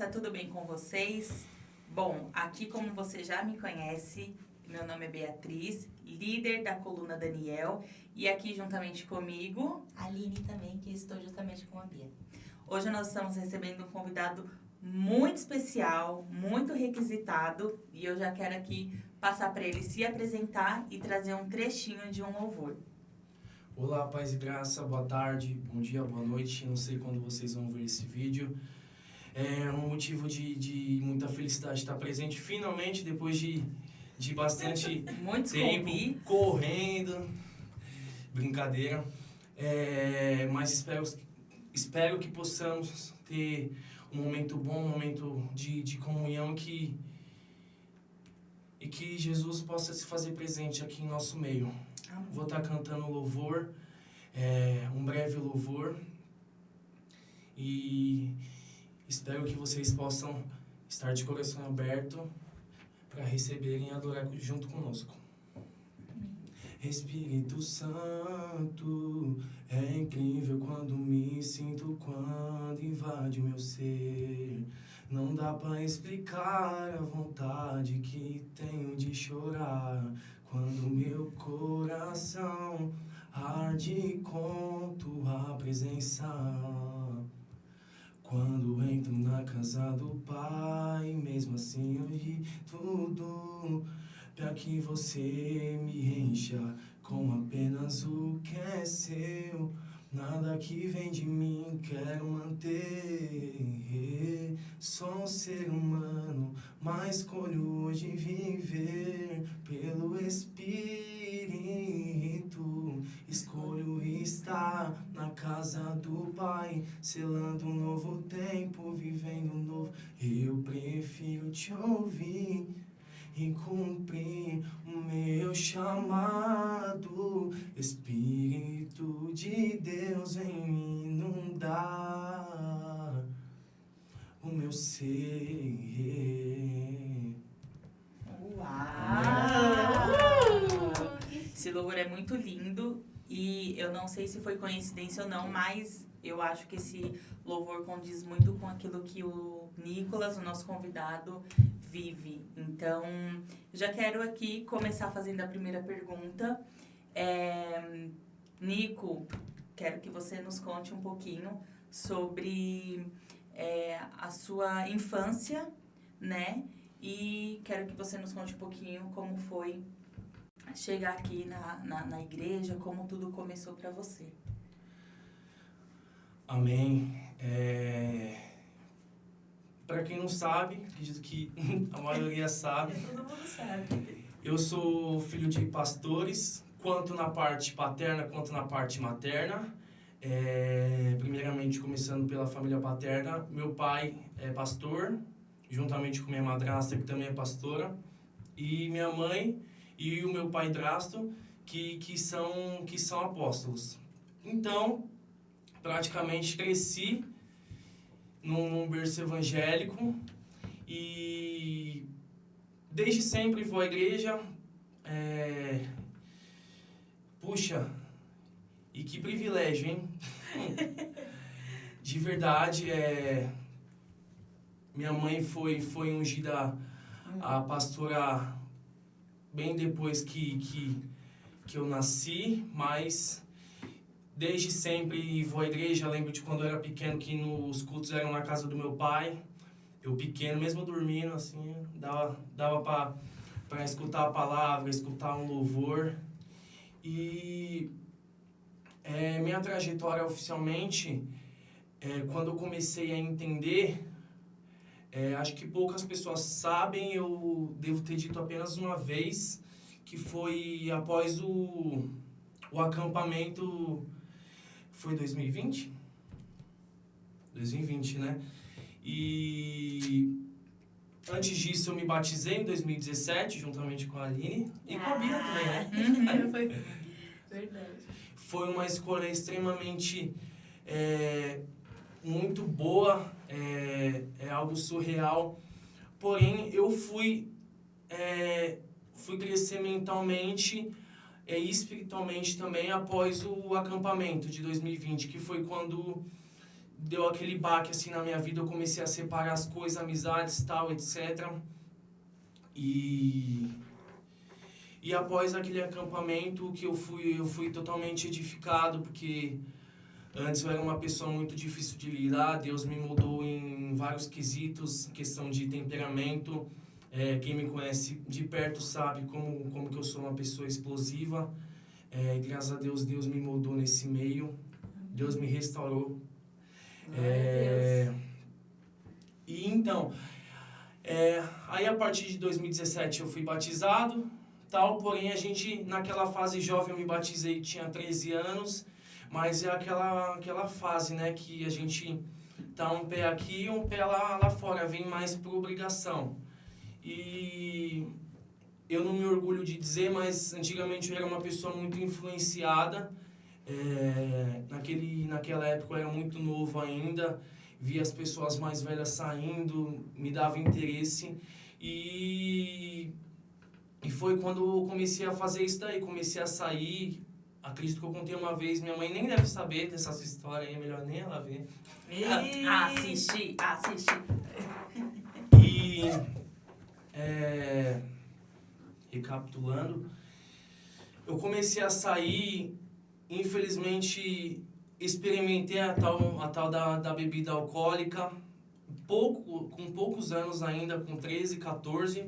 criança, tudo bem com vocês? Bom, aqui como você já me conhece, meu nome é Beatriz, líder da coluna Daniel, e aqui juntamente comigo... Aline também, que estou juntamente com a Bia. Hoje nós estamos recebendo um convidado muito especial, muito requisitado, e eu já quero aqui passar para ele se apresentar e trazer um trechinho de um louvor. Olá, paz e graça, boa tarde, bom dia, boa noite, não sei quando vocês vão ver esse vídeo. É um motivo de muita felicidade estar presente, finalmente, depois de bastante Muitos tempo convites. correndo, brincadeira. Mas espero que possamos ter um momento bom, um momento de comunhão e que Jesus possa se fazer presente aqui em nosso meio. Amém. Vou estar cantando louvor, um breve louvor, e espero que vocês possam estar de coração aberto para receberem e adorar junto conosco. Espírito Santo, é incrível quando me sinto, quando invade meu ser. Não dá pra explicar a vontade que tenho de chorar quando meu coração arde com tua presença. Quando entro na casa do Pai, mesmo assim eu de tudo, pra que você me encha com apenas o que é seu. Nada que vem de mim quero manter. Sou um ser humano, mas escolho hoje viver pelo Espírito. Escolho estar na casa do Pai, selando um novo tempo, vivendo um novo. Eu prefiro te ouvir e cumprir o meu chamado. Espírito de Deus vem me inundar o meu ser. Uau! Esse louvor é muito lindo e eu não sei se foi coincidência ou não, mas eu acho que esse louvor condiz muito com aquilo que o Nicolas, o nosso convidado, vive. Então, já quero aqui começar fazendo a primeira pergunta. Nico, quero que você nos conte um pouquinho sobre a sua infância, né? E quero que você nos conte um pouquinho como foi chegar aqui na igreja, como tudo começou para você. Amém. Para quem não sabe, acredito que a maioria sabe, Todo mundo sabe. eu sou filho de pastores, tanto na parte paterna quanto na parte materna. Primeiramente, começando pela família paterna, meu pai é pastor, juntamente com minha madrasta, que também é pastora, e minha mãe e o meu padrasto, que são apóstolos. Então, praticamente cresci num berço evangélico e desde sempre vou à igreja. Puxa, e que privilégio, hein? De verdade, minha mãe foi ungida a pastora bem depois que eu nasci, mas desde sempre vou à igreja. Lembro de quando eu era pequeno que os cultos eram na casa do meu pai. Eu pequeno, mesmo dormindo, assim, dava para escutar a palavra, escutar um louvor. E minha trajetória oficialmente, quando eu comecei a entender, acho que poucas pessoas sabem, eu devo ter dito apenas uma vez, que foi após o acampamento. Foi 2020? 2020, né? E antes disso eu me batizei em 2017, juntamente com a Aline e com a Bia também, né? Foi verdade. Foi uma escolha extremamente muito boa, é algo surreal. Porém, eu fui crescer mentalmente e espiritualmente também após o acampamento de 2020, que foi quando deu aquele baque assim na minha vida, eu comecei a separar as coisas, amizades, tal, etc. E após aquele acampamento que eu fui totalmente edificado, porque antes eu era uma pessoa muito difícil de lidar. Deus me mudou em vários quesitos, questão de temperamento. Quem me conhece de perto sabe como que eu sou uma pessoa explosiva. Graças a Deus, Deus me mudou nesse meio. Deus me restaurou. E então, aí a partir de 2017 eu fui batizado, tal, porém a gente, naquela fase jovem, eu me batizei, tinha 13 anos, mas é aquela fase, né, que a gente tá um pé aqui e um pé lá fora, vem mais por obrigação. E eu não me orgulho de dizer, mas antigamente eu era uma pessoa muito influenciada. Naquela época eu era muito novo ainda, via as pessoas mais velhas saindo, me dava interesse. E foi quando eu comecei a fazer isso daí, comecei a sair. Acredito que eu contei uma vez, minha mãe nem deve saber dessas histórias aí, é melhor nem ela ver. Assiste. E recapitulando, eu comecei a sair, infelizmente experimentei a tal da bebida alcoólica, com poucos anos ainda, com 13, 14,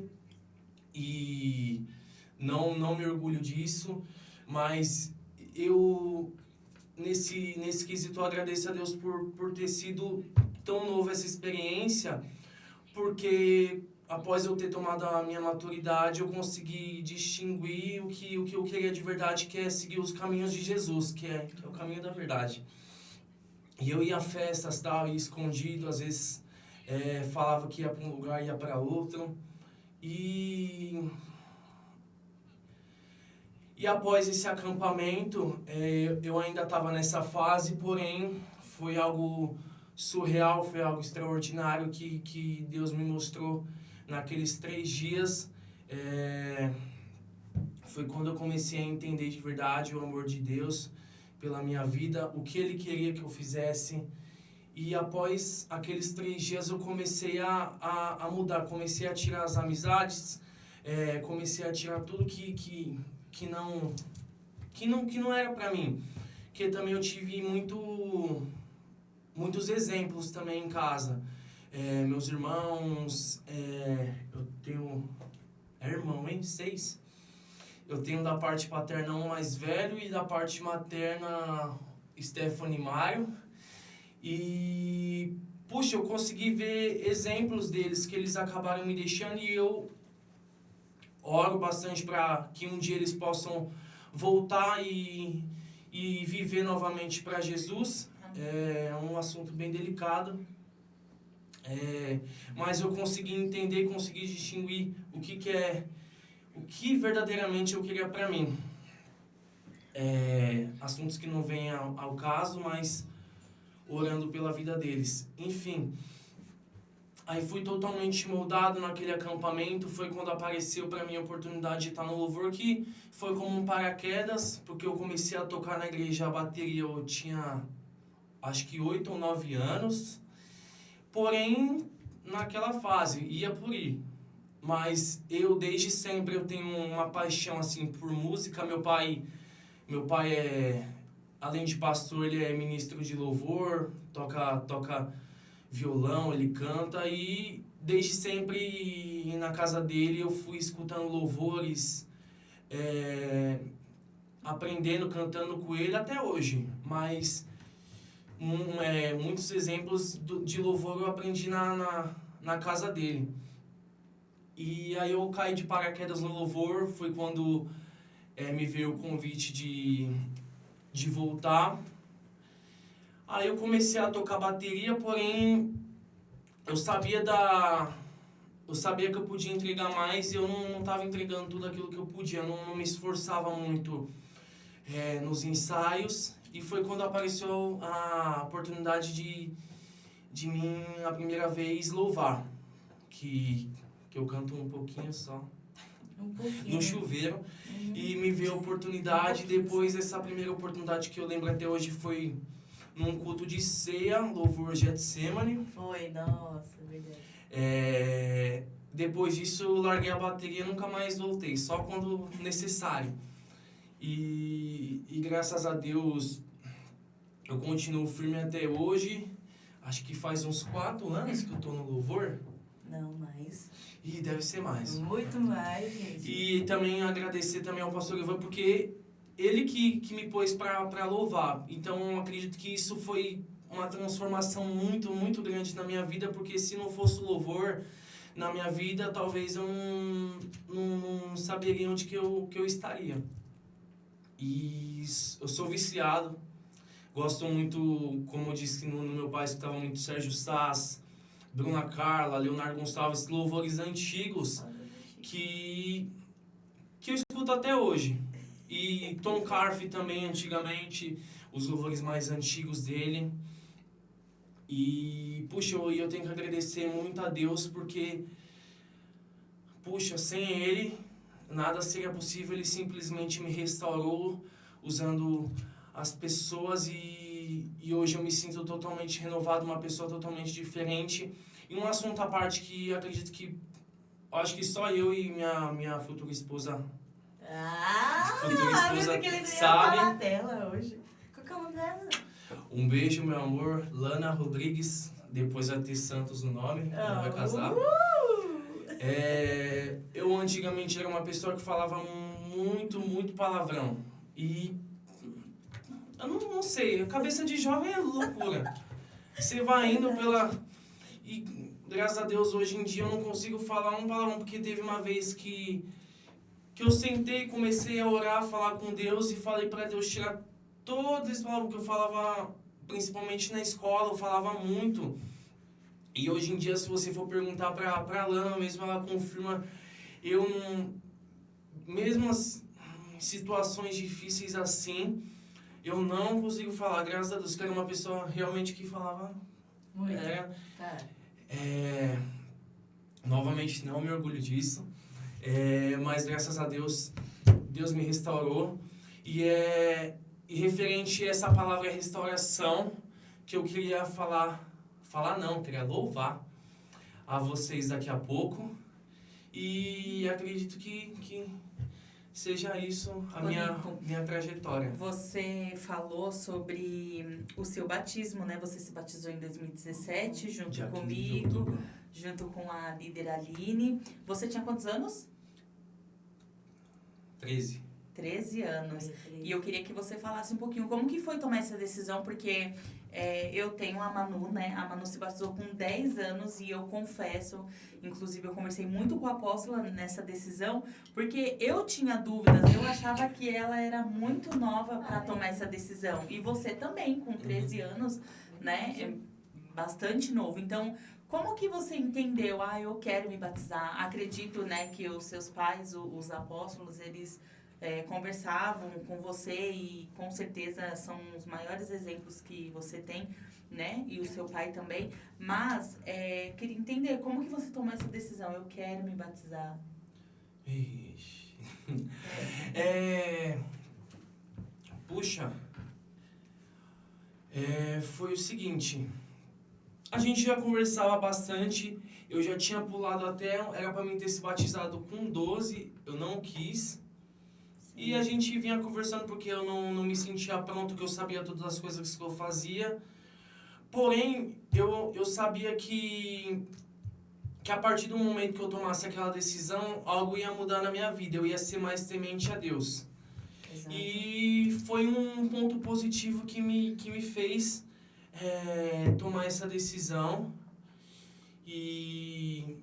e não me orgulho disso, mas eu, nesse quesito, eu agradeço a Deus por ter sido tão novo essa experiência, porque após eu ter tomado a minha maturidade, eu consegui distinguir o que eu queria de verdade, que é seguir os caminhos de Jesus, que é o caminho da verdade. E eu ia a festas, tal, ia escondido, às vezes falava que ia para um lugar, ia para outro. E após esse acampamento, eu ainda estava nessa fase, porém foi algo surreal, foi algo extraordinário que Deus me mostrou naqueles 3 dias. Foi quando eu comecei a entender de verdade o amor de Deus pela minha vida, o que Ele queria que eu fizesse. E após aqueles 3 dias eu comecei a mudar, comecei a tirar as amizades, comecei a tirar tudo que não era pra mim. Porque também eu tive muitos exemplos também em casa. Meus irmãos, eu tenho... irmão, hein? 6. Eu tenho da parte paterna um mais velho e da parte materna Stephanie Mário. E, puxa, eu consegui ver exemplos deles que eles acabaram me deixando, e eu oro bastante para que um dia eles possam voltar e viver novamente para Jesus. É um assunto bem delicado, mas eu consegui entender, consegui distinguir o que verdadeiramente eu queria para mim. Assuntos que não vêm ao caso, mas orando pela vida deles. Enfim, aí fui totalmente moldado naquele acampamento. Foi quando apareceu para mim a oportunidade de estar no louvor, que foi como um paraquedas, porque eu comecei a tocar na igreja a bateria, eu tinha acho que 8 ou 9 anos, porém naquela fase, ia por ir. Mas eu desde sempre eu tenho uma paixão assim por música. Meu pai além de pastor, ele é ministro de louvor, toca violão, ele canta, e desde sempre na casa dele eu fui escutando louvores, aprendendo, cantando com ele até hoje. Mas muitos exemplos de louvor eu aprendi na casa dele. E aí eu caí de paraquedas no louvor, foi quando me veio o convite de voltar. Aí eu comecei a tocar bateria, porém eu sabia que eu podia entregar mais, e eu não estava entregando tudo aquilo que eu podia, não me esforçava muito nos ensaios. E foi quando apareceu a oportunidade de mim, a primeira vez, louvar, que eu canto um pouquinho só. No chuveiro. E me veio a oportunidade. Depois, essa primeira oportunidade que eu lembro até hoje foi num culto de ceia, louvor Getsemane. Foi, nossa, verdade. Depois disso eu larguei a bateria e nunca mais voltei, só quando necessário. E graças a Deus eu continuo firme até hoje. Acho que faz uns 4 anos que eu tô no louvor. Não, mais. E deve ser mais. Muito mais, gente. E também agradecer também ao pastor Ivan, porque ele que me pôs para louvar. Então eu acredito que isso foi uma transformação muito, muito grande na minha vida, porque se não fosse o louvor na minha vida, talvez eu não saberia onde que eu estaria. E eu sou viciado. Gosto muito, como eu disse no meu pai, escutava muito Sérgio Sass, Bruna Carla, Leonardo Gonçalves, louvores antigos que eu escuto até hoje. E Tom Carfe também, antigamente, os louvores mais antigos dele. E, puxa, eu tenho que agradecer muito a Deus, porque, puxa, sem Ele, nada seria possível. Ele simplesmente me restaurou, usando as pessoas, e hoje eu me sinto totalmente renovado, uma pessoa totalmente diferente. E um assunto à parte que acredito que, acho que só eu e minha futura esposa... Mas que ele nem ia sabe. falar dela hoje. Qual que é o nome dela? Um beijo, meu amor. Lana Rodrigues. Depois vai ter Santos no nome. Ela vai casar. Eu antigamente era uma pessoa que falava muito, muito palavrão. E eu não sei. A cabeça de jovem é loucura. Você vai indo pela... E graças a Deus hoje em dia eu não consigo falar um palavrão. Porque teve uma vez que eu sentei e comecei a orar, falar com Deus, e falei para Deus tirar todo esse palavrão que eu falava, principalmente na escola, eu falava muito. E hoje em dia, se você for perguntar pra Lana mesmo, ela confirma, eu não... Mesmo as situações difíceis assim, eu não consigo falar, graças a Deus, que era uma pessoa realmente que falava... Muito. Tá. Novamente, não me orgulho disso. Mas graças a Deus, Deus me restaurou. E referente a essa palavra restauração, que eu queria queria louvar a vocês daqui a pouco. E acredito que seja isso a minha trajetória. Você falou sobre o seu batismo, né? Você se batizou em 2017, junto Dia 15 de comigo, outubro. junto com a líder Aline. Você tinha quantos anos? 13. 13 anos. E eu queria que você falasse um pouquinho como que foi tomar essa decisão, porque eu tenho a Manu, né? A Manu se batizou com 10 anos e eu confesso, inclusive eu conversei muito com a apóstola nessa decisão, porque eu tinha dúvidas, eu achava que ela era muito nova para tomar essa decisão. E você também, com 13 anos, né? É bastante novo. Então, como que você entendeu? Eu quero me batizar. Acredito, né, que os seus pais, os apóstolos, eles... conversavam com você e com certeza são os maiores exemplos que você tem, né? E o seu pai também. Mas queria entender como que você tomou essa decisão. Eu quero me batizar. Ixi. Puxa. Foi o seguinte. A gente já conversava bastante. Eu já tinha pulado até... Era pra mim ter se batizado com 12. Eu não quis. E a gente vinha conversando porque eu não me sentia pronto, que eu sabia todas as coisas que eu fazia. Porém, eu sabia que a partir do momento que eu tomasse aquela decisão, algo ia mudar na minha vida. Eu ia ser mais temente a Deus. Exato. E foi um ponto positivo que me fez tomar essa decisão. E...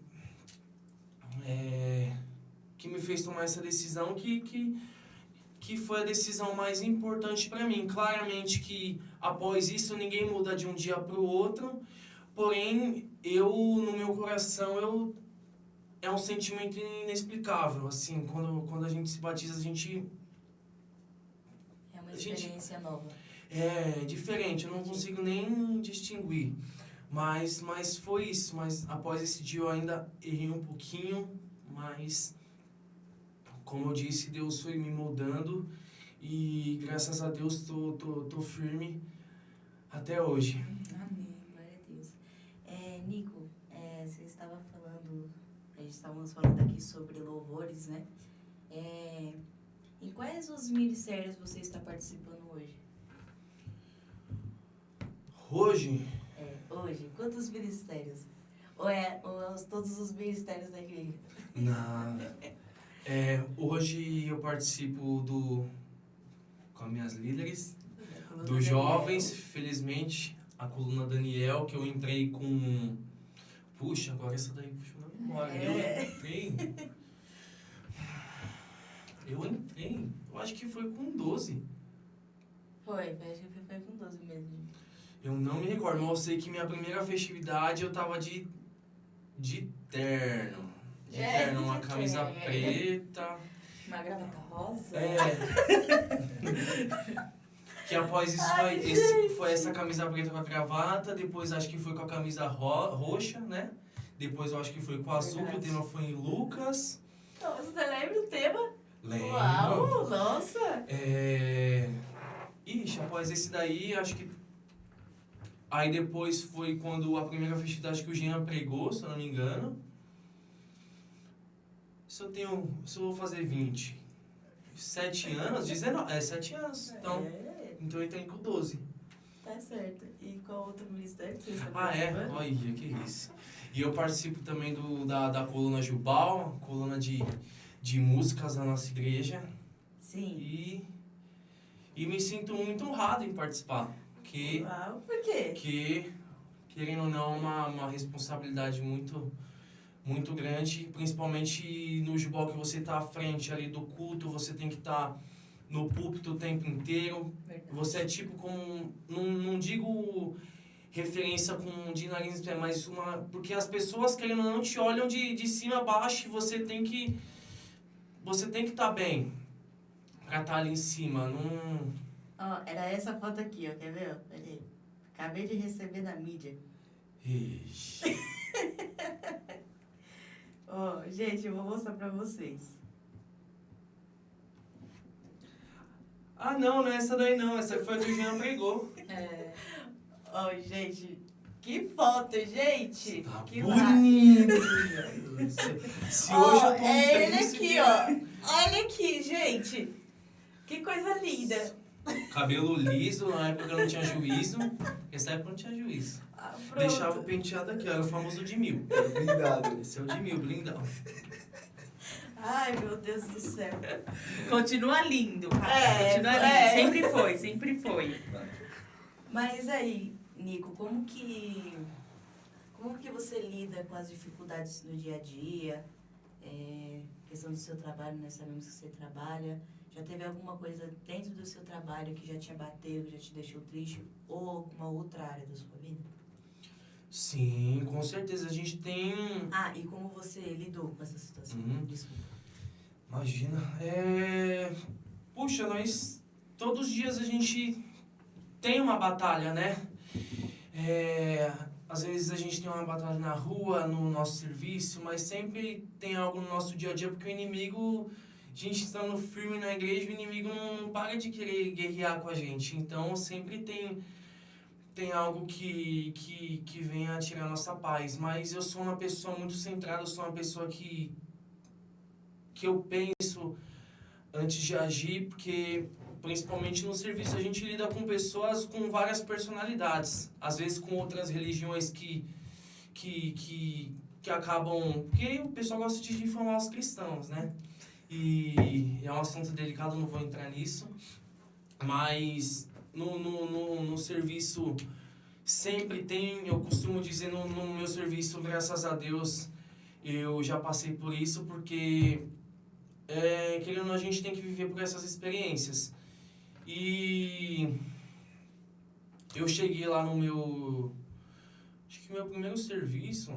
que me fez tomar essa decisão que foi a decisão mais importante para mim. Claramente que após isso ninguém muda de um dia para o outro, porém no meu coração, é um sentimento inexplicável. Assim, quando a gente se batiza, a gente... É uma experiência nova. É diferente, eu não consigo nem distinguir. Mas foi isso. Mas após esse dia eu ainda errei um pouquinho, mas... Como eu disse, Deus foi me moldando e graças a Deus tô firme até hoje. Amém. Glória a Deus. Nico, você estava falando, a gente estávamos falando aqui sobre louvores, né? Em quais os ministérios você está participando hoje? Hoje, Hoje, quantos ministérios? Ou todos os ministérios da igreja? hoje eu participo com as minhas líderes, Coluna dos jovens, felizmente, a coluna Daniel, que eu entrei com... Puxa, agora essa daí puxou na memória. Eu acho que foi com 12. Acho que foi com 12 mesmo. Eu não me recordo, mas eu sei que minha primeira festividade eu tava de terno. De terno, uma camisa preta. Uma gravata rosa? Que após isso foi essa camisa preta com a gravata, depois acho que foi com a camisa roxa, né? Depois eu acho que foi com a azul, que o tema foi em Lucas. Então, você lembra o tema? Lembro. Uau, nossa! Ixi, após esse daí, acho que... Aí depois foi quando a primeira festividade que o Jean pregou, se eu não me engano. Se eu vou fazer 20... 7 anos? 19... 7 anos. Então eu entrei com 12. Tá certo. E qual outro ministério que você está Olha, que isso. E eu participo também da coluna Jubal, coluna de músicas da nossa igreja. Sim. E me sinto muito honrado em participar. Uau, por quê? Que, querendo ou não, é uma responsabilidade muito, muito grande, principalmente no Jubal, que você está à frente ali do culto, você tem que estar no púlpito o tempo inteiro. Verdade. Você é tipo como, não digo referência com de nariz, mas porque as pessoas, querendo ou não, te olham de cima a baixo e você tem que estar bem pra estar ali em cima. Era essa foto aqui, ó, quer ver? Peraí. Acabei de receber na mídia. Ixi. Gente, eu vou mostrar pra vocês. Não é essa daí não, essa foi a que o Jean pregou. Gente, que foto, gente! Tá que bonito! Se hoje eu tô ele bem, aqui, ó. Olha aqui, gente. Que coisa linda. Cabelo liso, na época eu não tinha juízo. Essa época eu não tinha juízo. Pronto. Deixava o penteado aqui, ó, era o famoso de 1000. Blindado. Esse é o de 1000, blindão. Ai, meu Deus do céu. Continua lindo. Continua lindo. Sempre foi. Mas aí, Nico, como que você lida com as dificuldades no dia a dia? Questão do seu trabalho, nós sabemos que você trabalha. Já teve alguma coisa dentro do seu trabalho que já te abateu, já te deixou triste? Ou alguma outra área da sua vida? Sim, com certeza. A gente tem... E como você lidou com essa situação? Desculpa. Imagina. Puxa, todos os dias a gente tem uma batalha, né? Às vezes a gente tem uma batalha na rua, no nosso serviço, mas sempre tem algo no nosso dia a dia, porque o inimigo, a gente estando firme na igreja, o inimigo não para de querer guerrear com a gente. Então sempre tem algo que vem a tirar a nossa paz. Mas eu sou uma pessoa muito centrada, eu sou uma pessoa que eu penso antes de agir, porque principalmente no serviço a gente lida com pessoas com várias personalidades, às vezes com outras religiões que acabam... Porque o pessoal gosta de difamar os cristãos, né? E é um assunto delicado, não vou entrar nisso, mas no serviço sempre tem, eu costumo dizer no meu serviço, graças a Deus, eu já passei por isso, porque querendo ou não, a gente tem que viver por essas experiências. E eu cheguei lá no meu... Acho que meu primeiro serviço...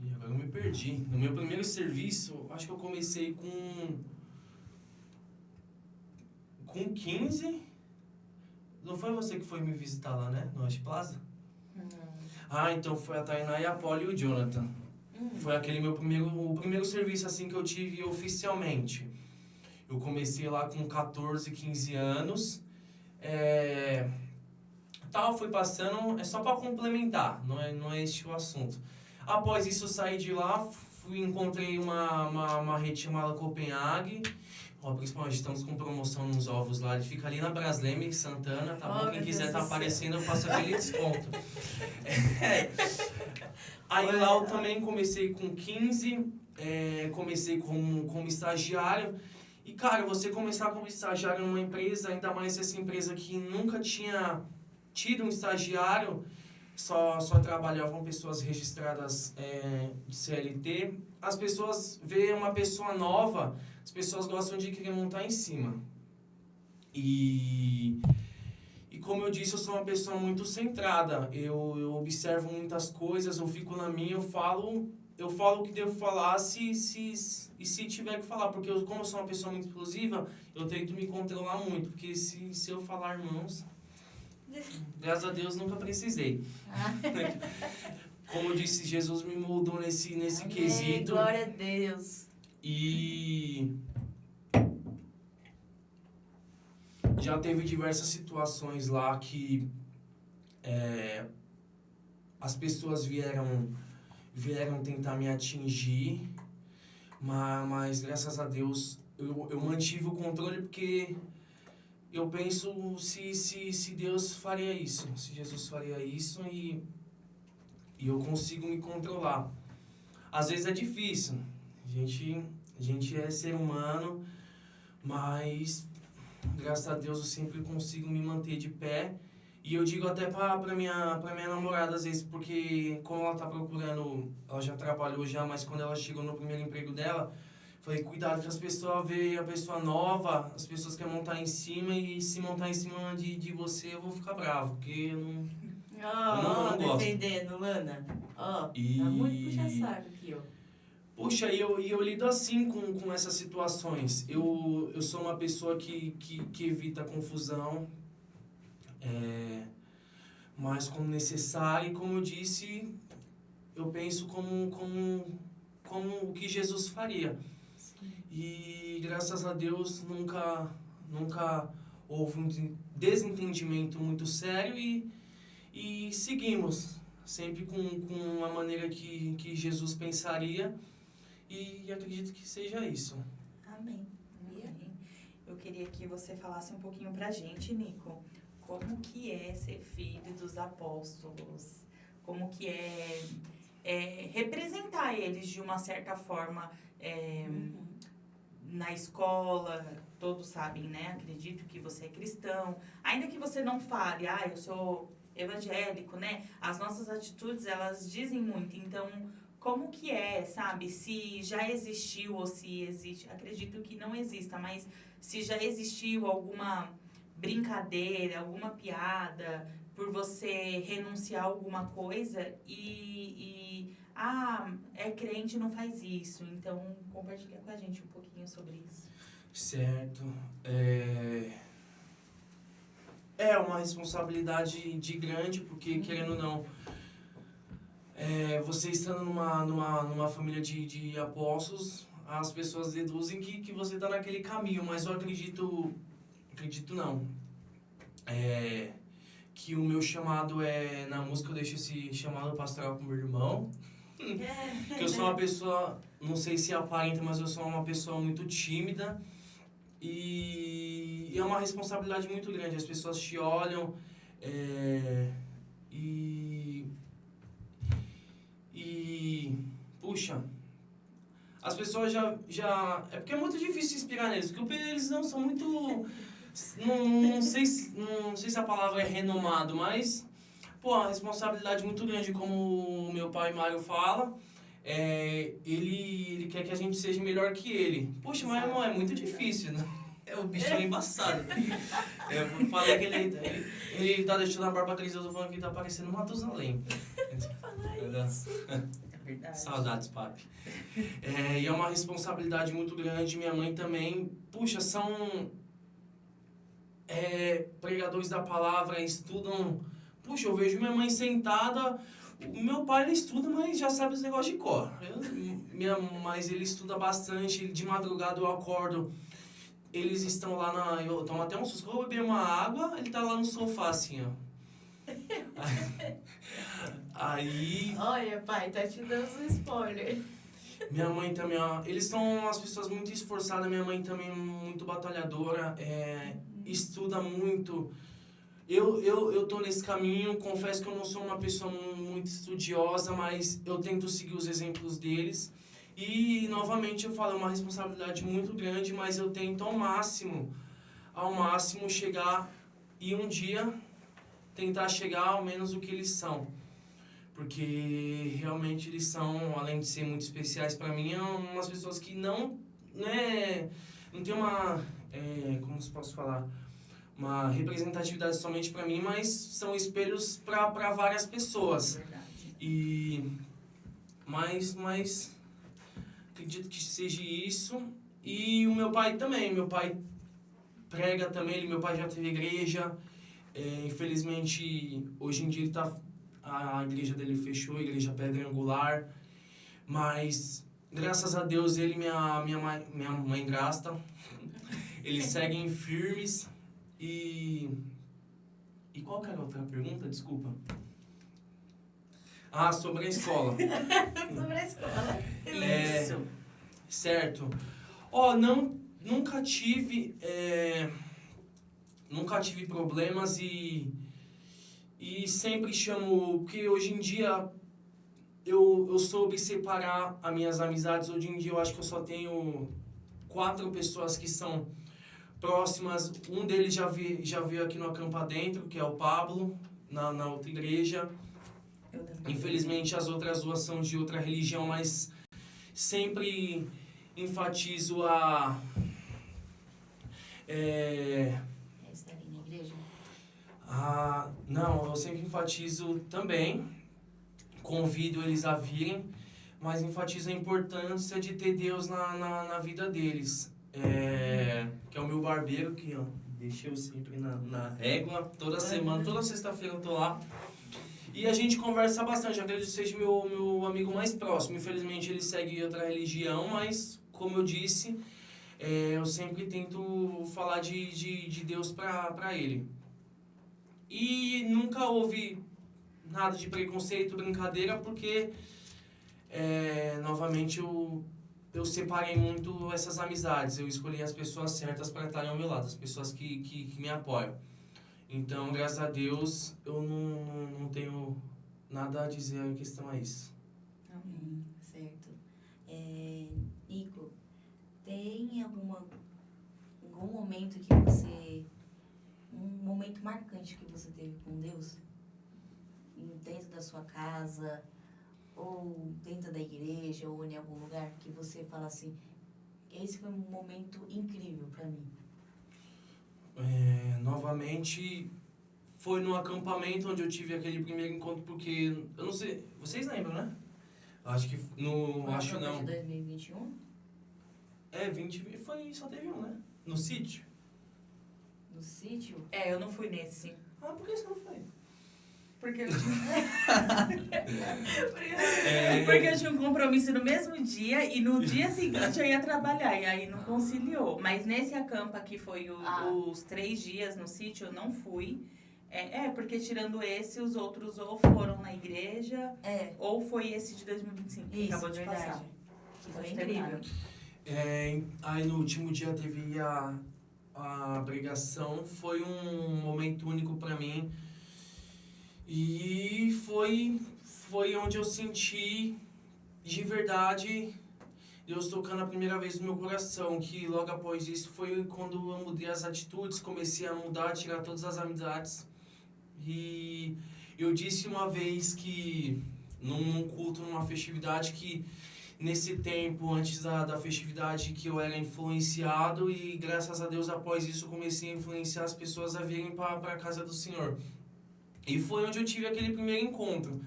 Ih, agora eu me perdi. No meu primeiro serviço, acho que eu comecei com 15. Não foi você que foi me visitar lá, né? No West Plaza? Então foi a Tainá e a Polly e o Jonathan. Foi aquele o primeiro serviço assim que eu tive oficialmente. Eu comecei lá com 14, 15 anos. Tal, fui passando, é só para complementar, não é este o assunto. Após isso, eu saí de lá, encontrei uma rede chamada Copenhague. Ó, principalmente estamos com promoção nos ovos lá, ele fica ali na Brasleme, Santana, tá bom? Quem quiser tá aparecendo, eu faço aquele desconto. Aí lá eu também comecei com 15, comecei como estagiário. E, cara, você começar como estagiário numa empresa, ainda mais essa empresa que nunca tinha tido um estagiário, só trabalhavam pessoas registradas de CLT. As pessoas veem uma pessoa nova, as pessoas gostam de querer montar em cima. E como eu disse, eu sou uma pessoa muito centrada. Eu observo muitas coisas, eu fico na minha, eu falo o que devo falar se tiver que falar. Porque como eu sou uma pessoa muito explosiva, eu tento me controlar muito. Porque se eu falar, irmãos, graças a Deus nunca precisei. Como eu disse, Jesus me moldou nesse Amém, quesito. glória a Deus. E já teve diversas situações lá que as pessoas vieram tentar me atingir, mas graças a Deus eu mantive o controle, porque eu penso se Deus faria isso, se Jesus faria isso, e eu consigo me controlar. Às vezes é difícil, a gente é ser humano, mas graças a Deus eu sempre consigo me manter de pé. E eu digo até pra minha namorada às vezes, porque como ela tá procurando, ela já trabalhou já, mas quando ela chegou no primeiro emprego dela, falei, cuidado que as pessoas veem a pessoa nova, as pessoas querem montar em cima, e se montar em cima de você eu vou ficar bravo, porque eu não gosto. Defendendo, Lana. Tá E muito puxa-saco aqui, ó. Puxa, e eu lido assim com essas situações. Eu sou uma pessoa que evita confusão, mas como necessário, e como eu disse, eu penso como o que Jesus faria. Sim. E graças a Deus nunca houve um desentendimento muito sério, e seguimos sempre com a maneira que Jesus pensaria, e acredito que seja isso. Amém. Amém. Eu queria que você falasse um pouquinho pra gente, Nico, como que é ser filho dos apóstolos, como que é representar eles de uma certa forma na escola. Todos sabem, né? Acredito que você é cristão, ainda que você não fale, eu sou evangélico, né? As nossas atitudes, elas dizem muito. Então, como que sabe? Se já existiu ou se existe, acredito que não exista, mas se já existiu alguma brincadeira, alguma piada por você renunciar a alguma coisa é crente, não faz isso. Então, compartilha com a gente um pouquinho sobre isso. Certo. É uma responsabilidade de grande, porque querendo ou não, você estando numa família de apóstolos, as pessoas deduzem que você está naquele caminho, mas eu acredito não, que o meu chamado na música eu deixo esse chamado pastoral com meu irmão, que eu sou uma pessoa, não sei se aparenta, mas eu sou uma pessoa muito tímida, e é uma responsabilidade muito grande. As pessoas te olham puxa, as pessoas já é porque é muito difícil inspirar neles, porque eles não são muito, não sei se a palavra é renomado, mas a responsabilidade muito grande, como o meu pai Mário fala. Ele quer que a gente seja melhor que ele. Poxa, mas irmão, é muito difícil, né? O bicho é embaçado. Eu falei que ele tá deixando a barba crescer, eu tô falando que ele tá parecendo Matusalém. Falar isso. É verdade. Saudades, papi. E é uma responsabilidade muito grande. Minha mãe também. Puxa, são pregadores da palavra, estudam. Puxa, eu vejo minha mãe sentada. O meu pai, ele estuda, mas já sabe os negócios de cor. Mas ele estuda bastante. De madrugada eu acordo eles estão lá eu tomo até um susto, vou beber uma água, ele tá lá no sofá, assim, ó. Aí... Olha, pai, tá te dando um spoiler. Minha mãe também, ó, eles são umas pessoas muito esforçadas, minha mãe também muito batalhadora, estuda muito. Eu tô nesse caminho, confesso que eu não sou uma pessoa muito estudiosa, mas eu tento seguir os exemplos deles. E, novamente, eu falo, é uma responsabilidade muito grande, mas eu tento ao máximo chegar e um dia tentar chegar ao menos o que eles são. Porque realmente eles são, além de ser muito especiais para mim, umas pessoas que não tem uma, como se posso falar, uma representatividade somente para mim, mas são espelhos para várias pessoas. Verdade. Mas acredito que seja isso. E o meu pai também, meu pai prega também, meu pai já teve igreja. Infelizmente, hoje em dia a igreja dele fechou, a igreja Pedra Angular. Mas, graças a Deus, ele e minha mãe Grasta, eles seguem firmes. E qual que era a outra pergunta? Desculpa. Ah, sobre a escola. Sobre a escola. Isso. Certo. Nunca tive problemas e sempre chamo, porque hoje em dia eu soube separar as minhas amizades. Hoje em dia eu acho que eu só tenho 4 pessoas que são próximas. Um deles já veio aqui no Acampa Dentro, que é o Pablo, na outra igreja. Eu também. Infelizmente as outras 2 são de outra religião, mas sempre enfatizo Está ali na igreja? Não, eu sempre enfatizo também, convido eles a virem, mas enfatizo a importância de ter Deus na vida deles. Que é o meu barbeiro, que ó, deixa eu sempre na régua, toda semana, toda sexta-feira eu tô lá. E a gente conversa bastante, acredito que seja meu amigo mais próximo. Infelizmente ele segue outra religião, mas como eu disse, eu sempre tento falar de Deus pra ele. E nunca houve nada de preconceito, brincadeira, porque novamente eu separei muito essas amizades. Eu escolhi as pessoas certas para estarem ao meu lado, as pessoas que me apoiam. Então, graças a Deus, eu não tenho nada a dizer em questão a isso. Amém. Certo. Nico, tem algum momento que você... Um momento marcante que você teve com Deus? Dentro da sua casa, ou dentro da igreja, ou em algum lugar que você fala assim, esse foi um momento incrível para mim? Novamente, foi no acampamento onde eu tive aquele primeiro encontro, porque, eu não sei, vocês lembram, né? Acho que, acho não. De 2021? 20, só teve um, né? No sítio. No sítio? Eu não fui nesse. Por que você não foi? Porque eu Porque eu tinha um compromisso no mesmo dia e no dia seguinte eu ia trabalhar. E aí não conciliou. Mas nesse acampa que foi os 3 dias no sítio, eu não fui. Porque tirando esse, os outros ou foram na igreja, ou foi esse de 2025, que acabou de passar. Que foi incrível. Aí no último dia teve a pregação. Foi um momento único pra mim. E foi onde eu senti de verdade Deus tocando a primeira vez no meu coração, que logo após isso foi quando eu mudei as atitudes, comecei a mudar, tirar todas as amizades. E eu disse uma vez que, num culto, numa festividade, que nesse tempo, antes da festividade, que eu era influenciado e graças a Deus após isso comecei a influenciar as pessoas a virem para a casa do Senhor. E foi onde eu tive aquele primeiro encontro.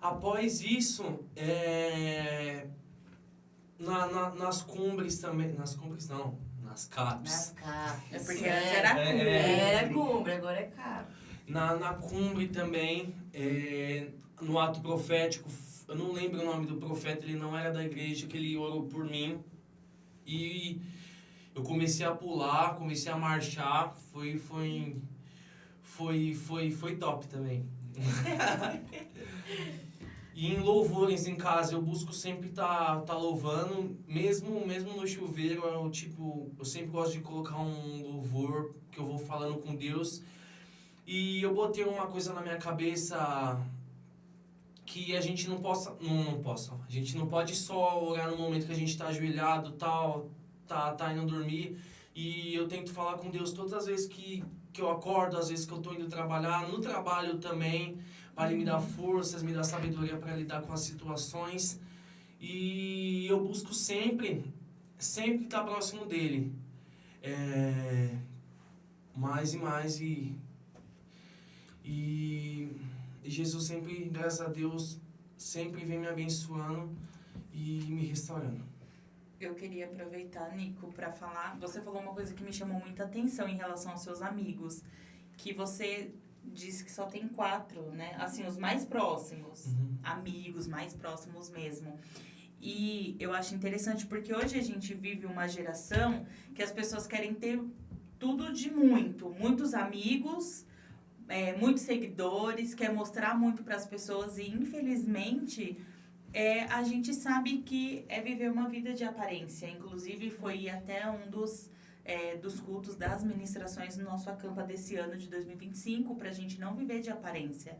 Após isso, nas cumbres também... Nas cumbres não, nas capes. Nas capes. Porque antes era cumbre. Era cumbre, agora é cap. Na cumbre também, no ato profético, eu não lembro o nome do profeta, ele não era da igreja, que ele orou por mim. E eu comecei a pular, comecei a marchar, foi top também. E em louvores em casa, eu busco sempre tá louvando, mesmo no chuveiro, eu sempre gosto de colocar um louvor que eu vou falando com Deus. E eu botei uma coisa na minha cabeça que a gente não possa, a gente não pode só orar no momento que a gente tá ajoelhado, tal, tá indo dormir. E eu tento falar com Deus todas as vezes que eu acordo, às vezes que eu tô indo trabalhar, no trabalho também, para Ele me dar forças, me dar sabedoria para lidar com as situações. E eu busco sempre estar próximo dEle. Mais e mais. E Jesus sempre, graças a Deus, sempre vem me abençoando e me restaurando. Eu queria aproveitar, Nico, para falar. Você falou uma coisa que me chamou muita atenção em relação aos seus amigos. Que você disse que só tem 4, né? Assim, os mais próximos. Uhum. Amigos mais próximos mesmo. E eu acho interessante porque hoje a gente vive uma geração que as pessoas querem ter tudo de muito. Muitos amigos, muitos seguidores, quer mostrar muito para as pessoas e, infelizmente, a gente sabe que é viver uma vida de aparência. Inclusive, foi até um dos cultos das ministrações no nosso acampa desse ano de 2025, para a gente não viver de aparência.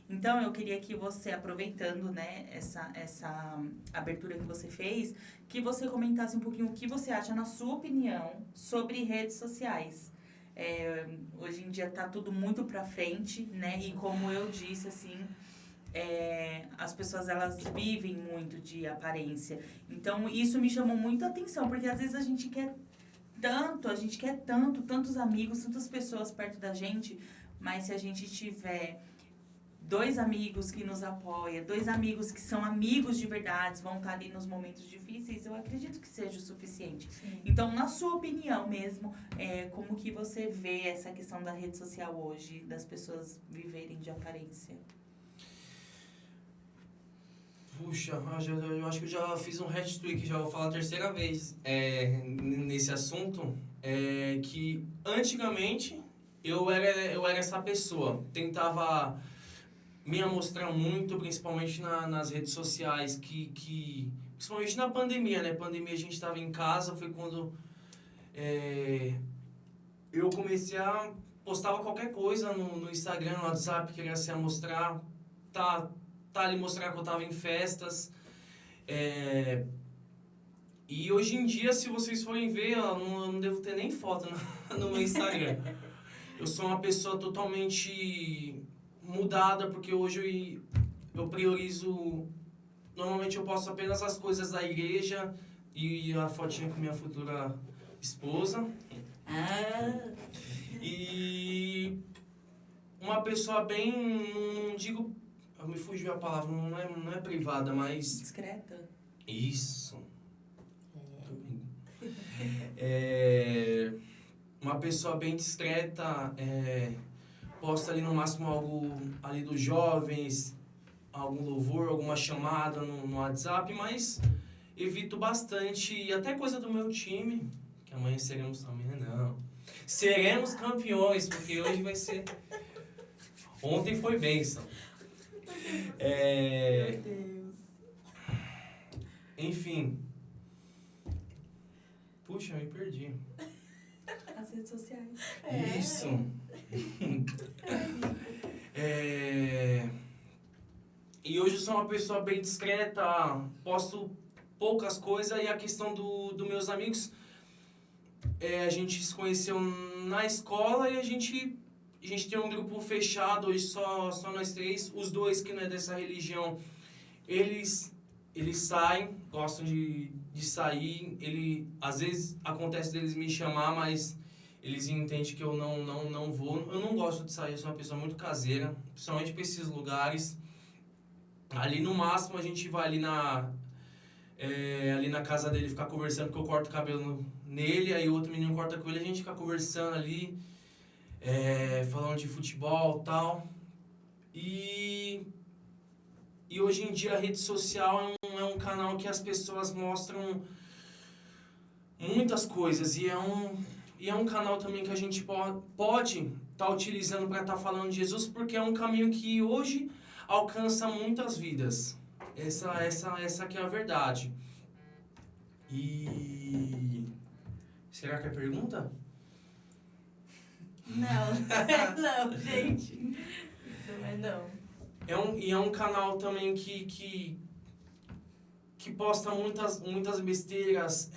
Então, eu queria que você, aproveitando, né, essa abertura que você fez, que você comentasse um pouquinho o que você acha, na sua opinião, sobre redes sociais. Hoje em dia está tudo muito para frente, né? E como eu disse, assim, as pessoas, elas vivem muito de aparência. Então, isso me chamou muito a atenção, porque às vezes a gente quer tantos amigos, tantas pessoas perto da gente, mas se a gente tiver 2 amigos que nos apoiam, 2 amigos que são amigos de verdade, vão estar ali nos momentos difíceis, eu acredito que seja o suficiente. Sim. Então, na sua opinião mesmo, como que você vê essa questão da rede social hoje, das pessoas viverem de aparência? Puxa, eu acho que eu já fiz um hat-trick, já vou falar a terceira vez nesse assunto, que antigamente eu era essa pessoa, tentava me amostrar muito, principalmente nas redes sociais, principalmente na pandemia, né? Pandemia a gente estava em casa, foi quando eu comecei a postava qualquer coisa no Instagram, no WhatsApp, queria se amostrar, tá ali mostrar que eu tava em festas. E hoje em dia, se vocês forem ver, eu não devo ter nem foto no meu Instagram. Eu sou uma pessoa totalmente mudada, porque hoje eu priorizo... Normalmente eu posto apenas as coisas da igreja e a fotinha com minha futura esposa. E uma pessoa bem, não digo... Me fugiu a palavra, não é privada, mas... Discreta? Isso. Uma pessoa bem discreta, posta ali no máximo algo ali dos jovens, algum louvor, alguma chamada no WhatsApp, mas evito bastante, até coisa do meu time, que amanhã seremos também, não. Seremos campeões, porque hoje vai ser... Ontem foi bênção. Meu Deus. Enfim. Puxa, me perdi. As redes sociais. Isso. E hoje eu sou uma pessoa bem discreta, posto poucas coisas, e a questão dos meus amigos, a gente se conheceu na escola e a gente tem um grupo fechado, hoje só nós 3. Os 2 que não é dessa religião, eles saem, gostam de sair. Às vezes acontece deles me chamar, mas eles entendem que eu não vou. Eu não gosto de sair, eu sou uma pessoa muito caseira, principalmente para esses lugares. Ali no máximo a gente vai ali na casa dele ficar conversando, porque eu corto o cabelo nele, aí o outro menino corta com ele, a gente fica conversando ali. Falando de futebol e tal. E hoje em dia a rede social é um canal que as pessoas mostram muitas coisas. E é um canal também que a gente pode estar utilizando para estar falando de Jesus, porque é um caminho que hoje alcança muitas vidas. Essa que é a verdade. E... será que é pergunta? Não, não, gente. Não é não. É um canal também que posta muitas besteiras,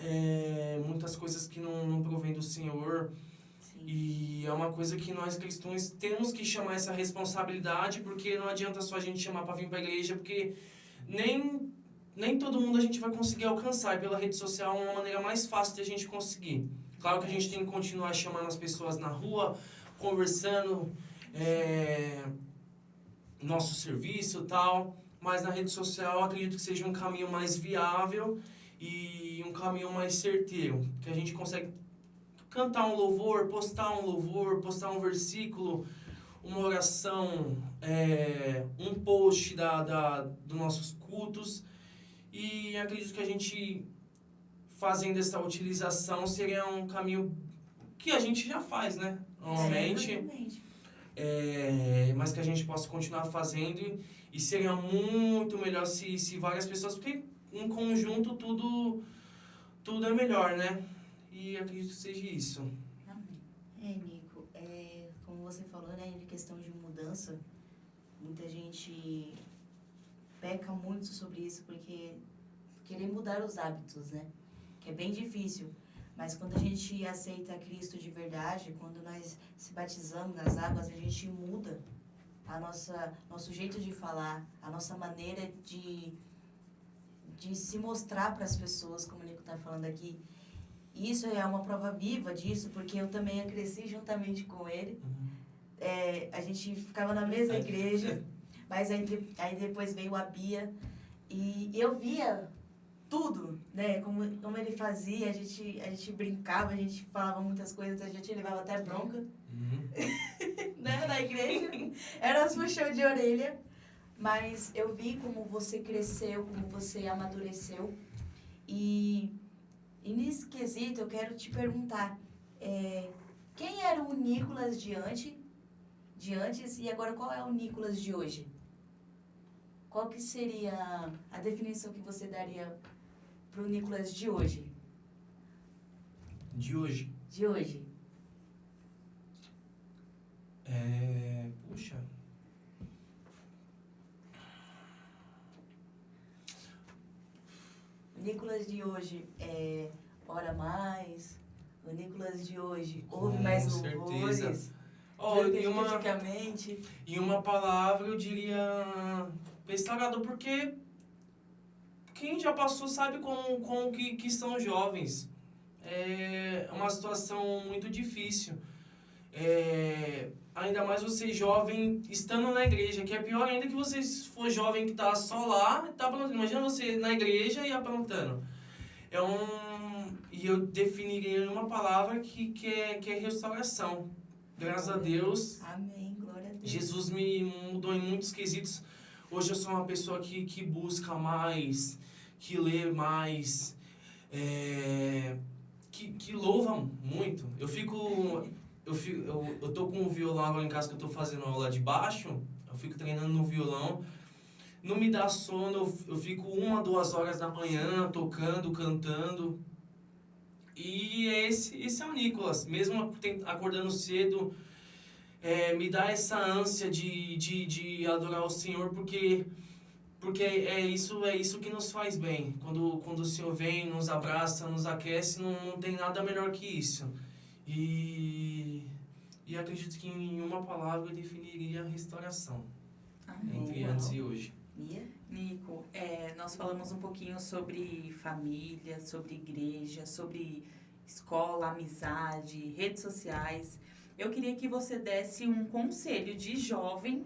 muitas coisas que não provém do Senhor. Sim. E é uma coisa que nós cristãos temos que chamar essa responsabilidade, porque não adianta só a gente chamar para vir para a igreja, porque nem todo mundo a gente vai conseguir alcançar. E pela rede social é uma maneira mais fácil de a gente conseguir. Claro que a gente tem que continuar chamando as pessoas na rua, conversando, nosso serviço e tal, mas na rede social eu acredito que seja um caminho mais viável e um caminho mais certeiro, que a gente consegue cantar um louvor, postar um versículo, uma oração, um post dos nossos cultos, e acredito que a gente fazendo essa utilização seria um caminho que a gente já faz, né? Normalmente. Exatamente. Mas que a gente possa continuar fazendo, e seria muito melhor se várias pessoas, porque em conjunto tudo é melhor, né? E acredito que seja isso. Amém. Nico, como você falou, né, de questão de mudança, muita gente peca muito sobre isso, porque querer mudar os hábitos, né? Que é bem difícil. Mas quando a gente aceita Cristo de verdade, quando nós se batizamos nas águas, a gente muda nosso jeito de falar, a nossa maneira de se mostrar para as pessoas, como o Nico está falando aqui. E isso é uma prova viva disso, porque eu também cresci juntamente com ele. A gente ficava na mesma igreja, mas aí depois veio a Bia, e eu via tudo, né? Como ele fazia, a gente brincava, a gente falava muitas coisas, a gente levava até bronca, né? Na igreja. Era um puxão de orelha, mas eu vi como você cresceu, como você amadureceu. E nesse quesito eu quero te perguntar, quem era o Nicolas de antes e agora qual é o Nicolas de hoje? Qual que seria a definição que você daria para o Nicolas de hoje? De hoje? De hoje. Puxa. O Nicolas de hoje ora mais. O Nicolas de hoje ouve mais louvores. Em uma palavra eu diria restaurado, porque quem já passou sabe como que são jovens. É uma situação muito difícil. Ainda mais você jovem estando na igreja, que é pior ainda que você for jovem que tá só lá e tá aprontando. Imagina você na igreja e aprontando. E eu definiria em uma palavra que é restauração. Graças a Deus. Amém, glória a Deus. Jesus me mudou em muitos quesitos. Hoje eu sou uma pessoa que busca mais, que lê mais, que louva muito. Eu tô com o violão agora em casa, que eu tô fazendo aula de baixo, eu fico treinando no violão. Não me dá sono, eu fico 1 a 2 horas da manhã tocando, cantando. E esse é o Nicolas, mesmo acordando cedo, me dá essa ânsia de adorar o Senhor, porque é isso que nos faz bem. Quando o Senhor vem, nos abraça, nos aquece, não tem nada melhor que isso. E acredito que em uma palavra eu definiria a restauração. Amém. Entre antes e hoje. Nico, nós falamos um pouquinho sobre família, sobre igreja, sobre escola, amizade, redes sociais. Eu queria que você desse um conselho de jovem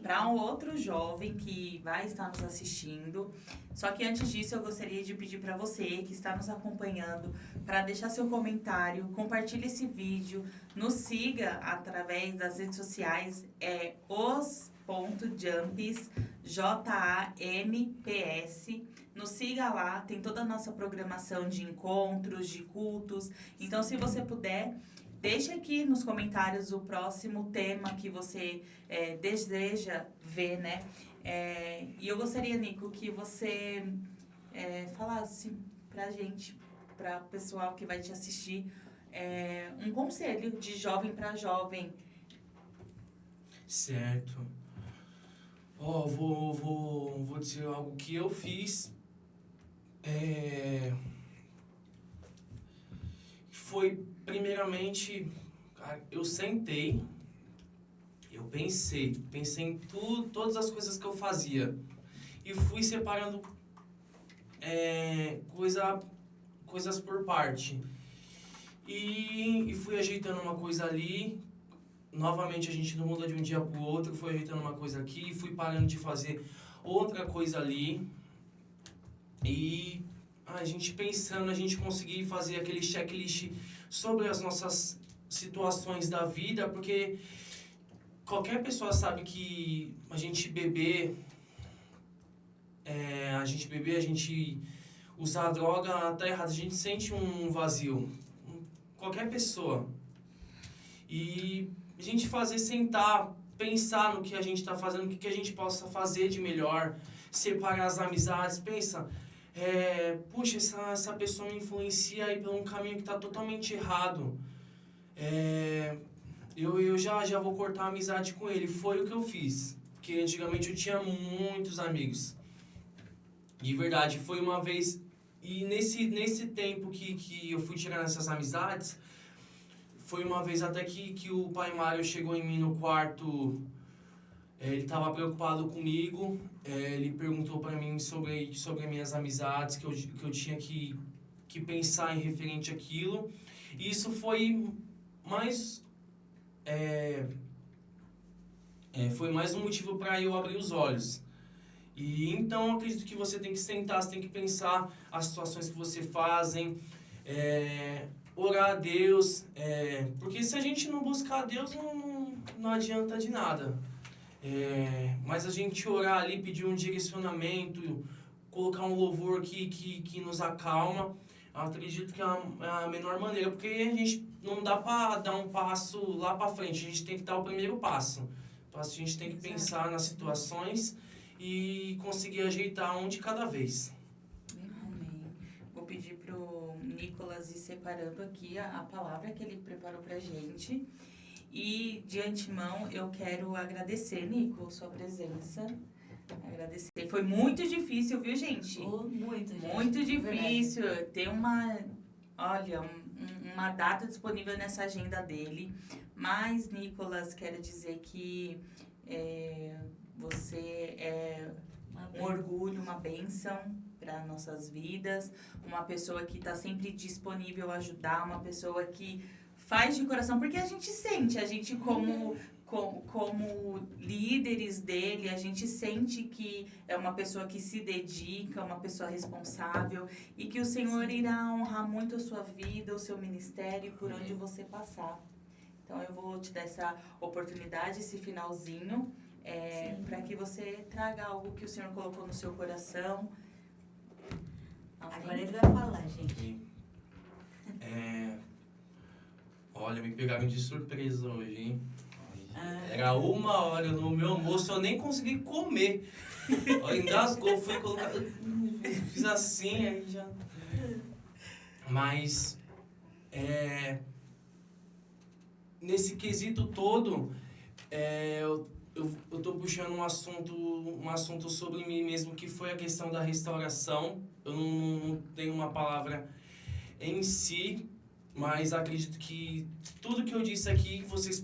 para um outro jovem que vai estar nos assistindo. Só que antes disso, eu gostaria de pedir para você que está nos acompanhando para deixar seu comentário, compartilhe esse vídeo, nos siga através das redes sociais, os.jamps, JAMPS, nos siga lá, tem toda a nossa programação de encontros, de cultos. Então, se você puder, deixe aqui nos comentários o próximo tema que você deseja ver, né? E eu gostaria, Nico, que você falasse pra gente, para o pessoal que vai te assistir, um conselho de jovem para jovem. Certo. Vou dizer algo que eu fiz. Foi, primeiramente, cara, eu sentei, eu pensei em tudo, todas as coisas que eu fazia. E fui separando coisas por parte. E fui ajeitando uma coisa ali. Novamente, a gente não muda de um dia para o outro. Fui ajeitando uma coisa aqui, fui parando de fazer outra coisa ali. E a gente pensando, a gente conseguir fazer aquele checklist sobre as nossas situações da vida, porque qualquer pessoa sabe que a gente beber, a gente usar droga tá errado, a gente sente um vazio. Qualquer pessoa. E a gente sentar, pensar no que a gente está fazendo, o que a gente possa fazer de melhor, separar as amizades, pensa, puxa, essa pessoa me influencia aí por um caminho que está totalmente errado. Eu já vou cortar a amizade com ele. Foi o que eu fiz. Porque antigamente eu tinha muitos amigos. De verdade, foi uma vez... E nesse tempo que eu fui tirando essas amizades, foi uma vez até que o pai Mário chegou em mim no quarto. Ele estava preocupado comigo. Ele perguntou para mim sobre minhas amizades, que eu tinha que pensar em referente àquilo. E isso foi mais... foi mais um motivo para eu abrir os olhos. E então eu acredito que você tem que sentar, você tem que pensar as situações que você fazem, orar a Deus, porque se a gente não buscar a Deus não adianta de nada. Mas a gente orar ali, pedir um direcionamento, colocar um louvor que nos acalma, eu acredito que é a melhor maneira, porque a gente não dá para dar um passo lá para frente, a gente tem que dar o primeiro passo. Então a gente tem que pensar nas situações e conseguir ajeitar um de cada vez. Amém. Vou pedir pro Nicolas ir separando aqui a palavra que ele preparou pra gente. E de antemão eu quero agradecer, Nico, sua presença. Agradecer. Foi muito difícil, viu, gente? Muito, gente. Muito difícil. Ter uma data disponível nessa agenda dele. Mas, Nicolas, quero dizer que você é um orgulho, uma bênção para nossas vidas, uma pessoa que está sempre disponível a ajudar, uma pessoa que faz de coração, porque a gente sente, a gente como líderes dele, a gente sente que é uma pessoa que se dedica, uma pessoa responsável e que o Senhor irá honrar muito a sua vida, o seu ministério por onde você passar. Então eu vou te dar essa oportunidade, esse finalzinho, para que você traga algo que o Senhor colocou no seu coração. Amém? Agora ele vai falar, gente. Olha, me pegaram de surpresa hoje, hein? Era 1h no meu almoço, eu nem consegui comer. Engasgou, fui colocar... Fiz assim, aí já... Mas... nesse quesito todo, eu tô puxando um assunto sobre mim mesmo, que foi a questão da restauração. Eu não tenho uma palavra em si, mas acredito que tudo que eu disse aqui, vocês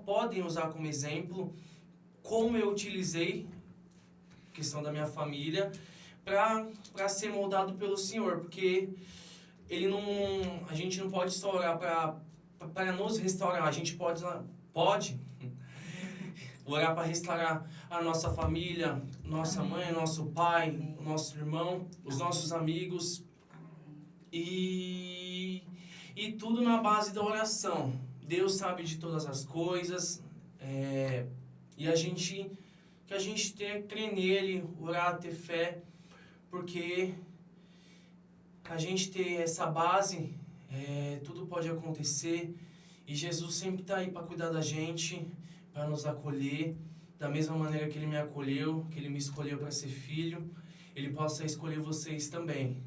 podem usar como exemplo, como eu utilizei a questão da minha família para ser moldado pelo Senhor, porque a gente não pode só orar para nos restaurar, a gente pode orar para restaurar a nossa família, nossa mãe, nosso pai, o nosso irmão, os nossos amigos, e tudo na base da oração. Deus sabe de todas as coisas, e que a gente tenha que crer nele, orar, ter fé, porque a gente ter essa base, tudo pode acontecer, e Jesus sempre está aí para cuidar da gente, para nos acolher, da mesma maneira que Ele me acolheu, que Ele me escolheu para ser filho, Ele possa escolher vocês também.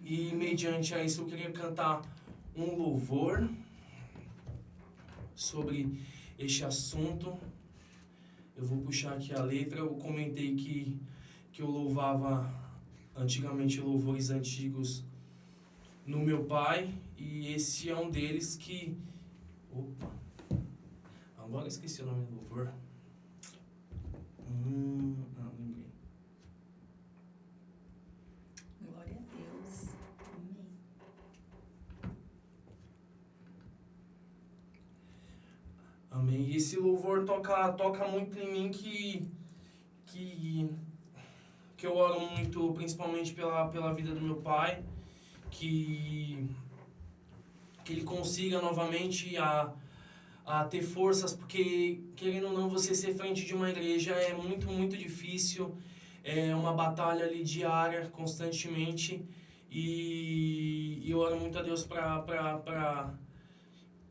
E mediante a isso eu queria cantar um louvor sobre este assunto. Eu vou puxar aqui a letra. Eu comentei que eu louvava antigamente louvores antigos no meu pai, e esse é um deles que... Opa! Agora esqueci o nome do louvor. Lembrei. Glória a Deus. Amém. Amém. E esse louvor toca muito em mim, que eu oro muito, principalmente pela vida do meu pai, que ele consiga novamente a ter forças, porque, querendo ou não, você ser frente de uma igreja é muito, muito difícil, é uma batalha ali diária, constantemente, e eu oro muito a Deus para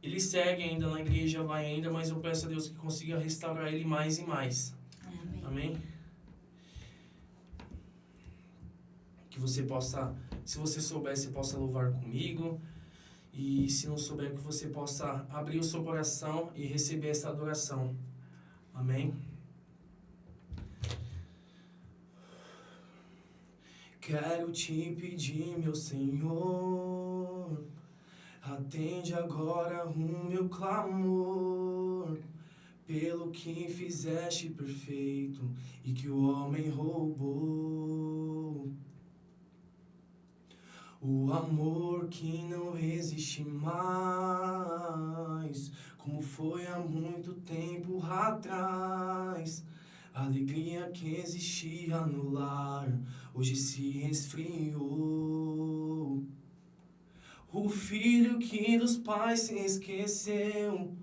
ele segue ainda na igreja, vai ainda, mas eu peço a Deus que consiga restaurar ele mais e mais. Amém. Amém? Que você possa, se você souber, você possa louvar comigo. E se não souber, que você possa abrir o seu coração e receber essa adoração. Amém? Quero te pedir, meu Senhor, atende agora o meu clamor, pelo que fizeste perfeito e que o homem roubou. O amor que não existe mais, como foi há muito tempo atrás. A alegria que existia no lar, hoje se esfriou. O filho que dos pais se esqueceu,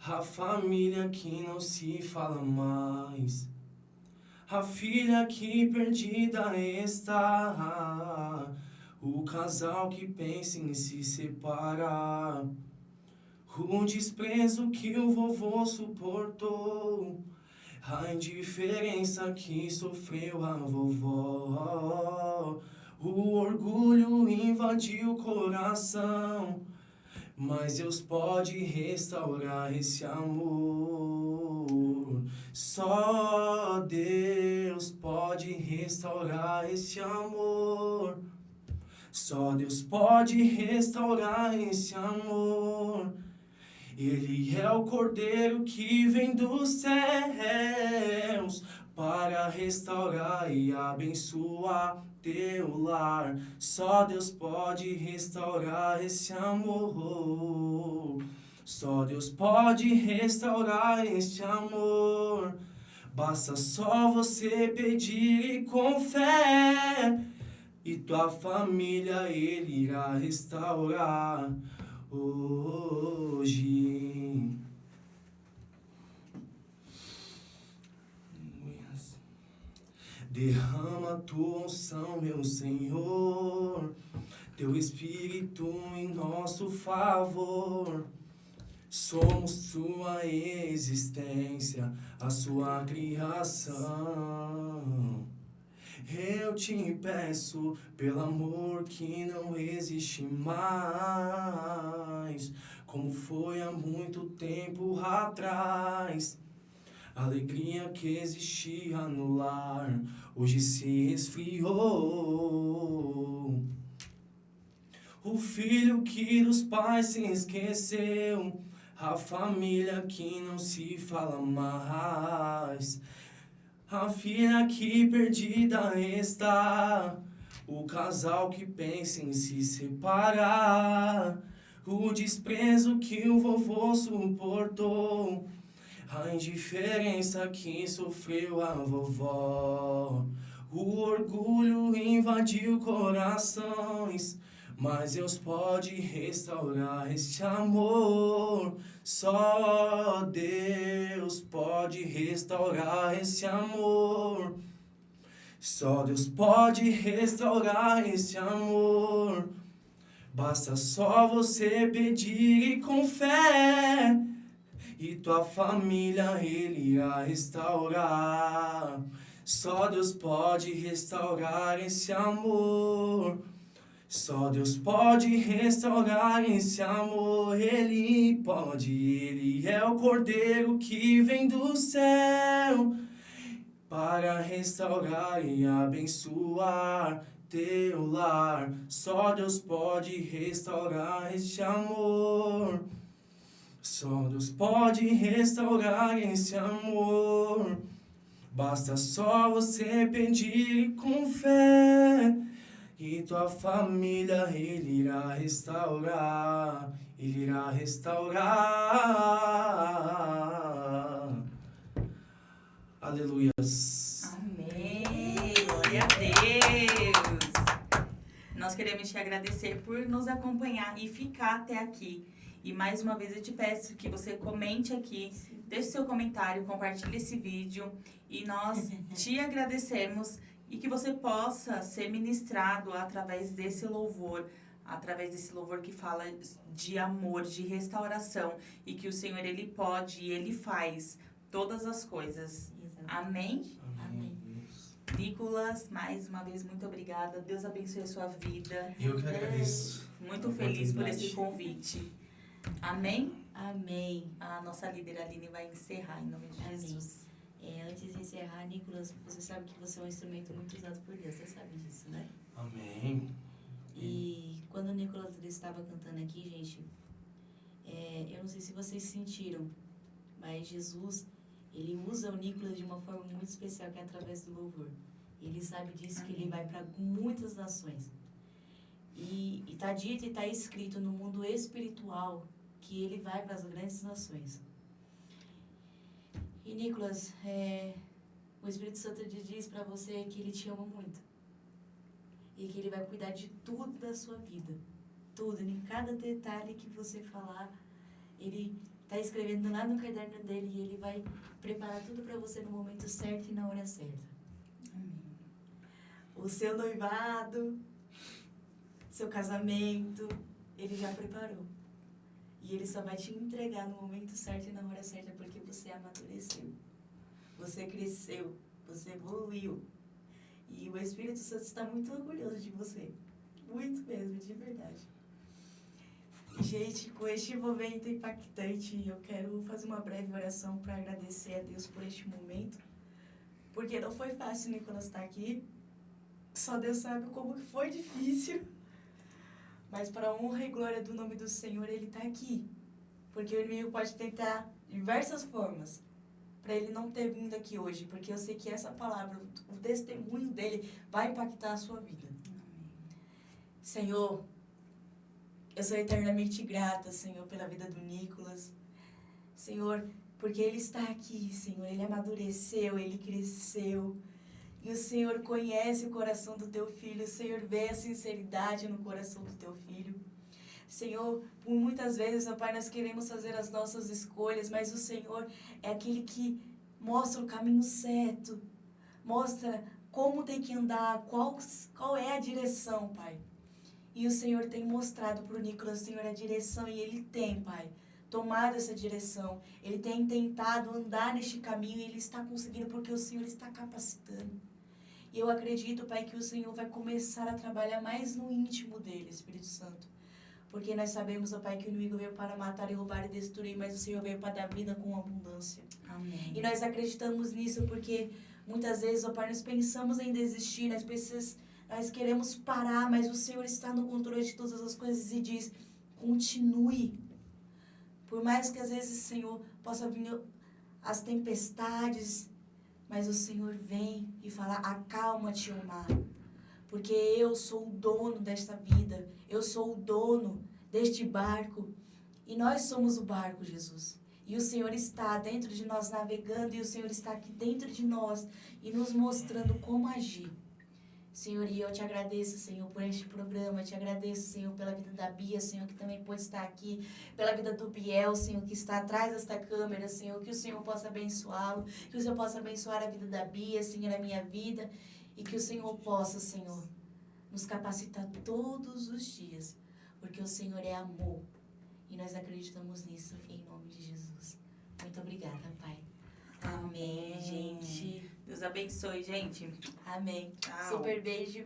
a família que não se fala mais, a filha que perdida está, o casal que pensa em se separar, o desprezo que o vovô suportou, a indiferença que sofreu a vovó, o orgulho invadiu o coração, mas Deus pode restaurar esse amor. Só Deus pode restaurar esse amor. Só Deus pode restaurar esse amor. Ele é o Cordeiro que vem dos céus para restaurar e abençoar teu lar. Só Deus pode restaurar esse amor. Só Deus pode restaurar este amor. Basta só você pedir e com fé, e tua família Ele irá restaurar hoje. Derrama tua unção, meu Senhor, teu Espírito em nosso favor. Somos sua existência, a sua criação. Eu te peço, pelo amor que não existe mais, como foi há muito tempo atrás. A alegria que existia no lar, hoje se esfriou. O filho que dos pais se esqueceu, a família que não se fala mais, a filha que perdida está, o casal que pensa em se separar, o desprezo que o vovô suportou, a indiferença que sofreu a vovó, o orgulho invadiu corações, mas Deus pode restaurar este amor. Só Deus pode restaurar esse amor. Só Deus pode restaurar esse amor. Basta só você pedir com fé, e tua família Ele irá restaurar. Só Deus pode restaurar esse amor. Só Deus pode restaurar esse amor. Ele pode, Ele é o Cordeiro que vem do céu para restaurar e abençoar teu lar. Só Deus pode restaurar este amor. Só Deus pode restaurar esse amor. Basta só você pedir com fé, e tua família Ele irá restaurar. Ele irá restaurar. Aleluias. Amém. Glória a Deus. Nós queremos te agradecer por nos acompanhar e ficar até aqui. E mais uma vez eu te peço que você comente aqui, deixe seu comentário, compartilhe esse vídeo. E nós te agradecemos e que você possa ser ministrado através desse louvor que fala de amor, de restauração. E que o Senhor, Ele pode e Ele faz todas as coisas. Amém? Amém. Nicolas, mais uma vez, muito obrigada. Deus abençoe a sua vida. Eu que agradeço. Muito feliz por esse convite. Amém? Amém. A nossa líder Aline vai encerrar em nome de Amém. Jesus. Antes de encerrar, Nicolas, você sabe que você é um instrumento muito usado por Deus, você sabe disso, né? Amém. E quando o Nicolas estava cantando aqui, gente, eu não sei se vocês sentiram, mas Jesus, Ele usa o Nicolas de uma forma muito especial, que é através do louvor. Ele sabe disso, que Ele vai para muitas nações. E tá dito e tá escrito no mundo espiritual que Ele vai para as grandes nações. E Nicolas, o Espírito Santo diz para você que Ele te ama muito. E que Ele vai cuidar de tudo da sua vida. Tudo, em cada detalhe que você falar, Ele está escrevendo lá no caderno dele e Ele vai preparar tudo para você no momento certo e na hora certa. Amém. O seu noivado, seu casamento, Ele já preparou. E Ele só vai te entregar no momento certo e na hora certa, porque você amadureceu. Você cresceu, você evoluiu. E o Espírito Santo está muito orgulhoso de você. Muito mesmo, de verdade. E, gente, com este momento impactante, eu quero fazer uma breve oração para agradecer a Deus por este momento. Porque não foi fácil, Nicolas, estar aqui. Só Deus sabe como que foi difícil. Mas para a honra e glória do nome do Senhor, Ele está aqui. Porque o inimigo pode tentar diversas formas para ele não ter vindo aqui hoje. Porque eu sei que essa palavra, o testemunho dele, vai impactar a sua vida. Senhor, eu sou eternamente grata, Senhor, pela vida do Nicolas. Senhor, porque ele está aqui, Senhor. Ele amadureceu, ele cresceu. E o Senhor conhece o coração do teu filho. O Senhor vê a sinceridade no coração do teu filho. Senhor, por muitas vezes, ó Pai, nós queremos fazer as nossas escolhas, mas o Senhor é aquele que mostra o caminho certo. Mostra como tem que andar, qual é a direção, Pai. E o Senhor tem mostrado para o Nicolas, Senhor, a direção, e ele tem, Pai, tomado essa direção. Ele tem tentado andar neste caminho e ele está conseguindo porque o Senhor está capacitando. E eu acredito, Pai, que o Senhor vai começar a trabalhar mais no íntimo dele, Espírito Santo. Porque nós sabemos, ó Pai, que o inimigo veio para matar e roubar e destruir, mas o Senhor veio para dar vida com abundância. Amém. E nós acreditamos nisso porque muitas vezes, ó Pai, nós pensamos em desistir, nós queremos parar, mas o Senhor está no controle de todas as coisas e diz, continue. Por mais que às vezes, Senhor, possa vir as tempestades, mas o Senhor vem e fala, acalma-te, ó mar. Porque eu sou o dono desta vida, eu sou o dono deste barco. E nós somos o barco, Jesus. E o Senhor está dentro de nós navegando, e o Senhor está aqui dentro de nós e nos mostrando como agir. Senhor, e eu te agradeço, Senhor, por este programa. Eu te agradeço, Senhor, pela vida da Bia, Senhor, que também pode estar aqui. Pela vida do Biel, Senhor, que está atrás desta câmera, Senhor. Que o Senhor possa abençoá-lo. Que o Senhor possa abençoar a vida da Bia, Senhor, a minha vida. E que o Senhor possa, Senhor, nos capacitar todos os dias. Porque o Senhor é amor. E nós acreditamos nisso em nome de Jesus. Muito obrigada, Pai. Amém, gente. Deus abençoe, gente. Amém. Tchau. Super beijo.